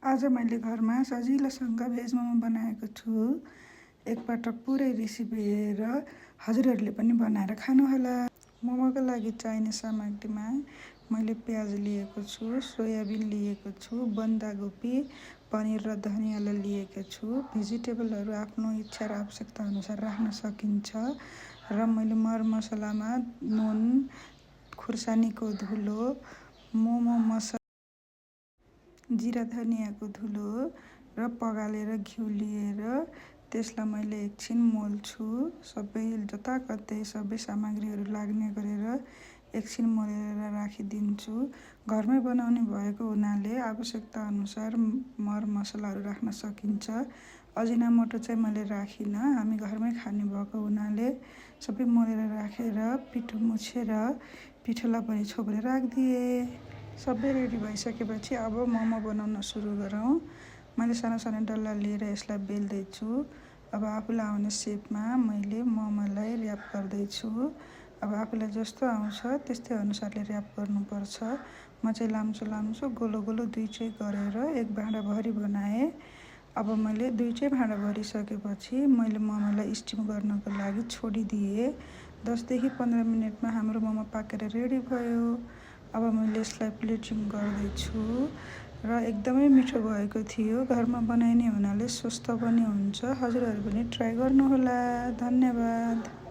आज मैले घरमा सजिलोसँग भेज मोमो बनाएको छु। एकपटक पुरै रेसिपी हेरेर हजुरहरूले पनि बनाएर खानुहोला। मोमोको लागि चाहिने सामग्रीमा मैले प्याज लिएको छु, सोयाबिन लिएको छु, बन्दागोपी, पनिर र धनियाँ लिएको छु। भेजिटेबलहरू आफ्नो इच्छा र आवश्यकता अनुसार राख्न सकिन्छ। र मैले मरमसलामा नुन, खुर्सानीको धुलो, मोमो मसला, जिरा धनियाँको धुलो र पगालेर घिउ लिएर त्यसलाई मैले एकछिन मोल्छु। सबै जताकतै सबै सामग्रीहरू लाग्ने गरेर एकछिन मोलेर राखिदिन्छु। घरमै बनाउने भएको हुनाले आवश्यकता अनुसार मर मसलाहरू राख्न सकिन्छ। अजिनामोटो चाहिँ मैले राखिनँ, हामी घरमै खाने भएको हुनाले सबै मोलेर राखेर पिठो मुछेर पिठोलाई पनि छोपेर राखिदिएँ। सबै रेडी भइसकेपछि अब मोमो बनाउन सुरु गरौँ। मैले सानो सानो डल्ला लिएर यसलाई बेल्दैछु। अब आफूलाई आउने सेपमा मैले मोमोलाई र्याप गर्दैछु। अब आफूलाई जस्तो आउँछ त्यस्तै अनुसारले र्याप गर्नुपर्छ। म चाहिँ लाम्चो गोलो गोलो दुईटै गरेर एक भाँडाभरि बनाएँ। अब मैले दुईटै भाँडा भरिसकेपछि मैले मोमोलाई स्टिम गर्नको लागि छोडिदिएँ। 10 देखि 15 मिनटमा हाम्रो मोमो पाकेर रेडी भयो। अब मैले यसलाई प्लेटिङ गर्दैछु र एकदमै मिठो भएको थियो। घरमा बनाइने हुनाले स्वस्थ पनि हुन्छ। हजुरहरू पनि ट्राई गर्नुहोला। धन्यवाद।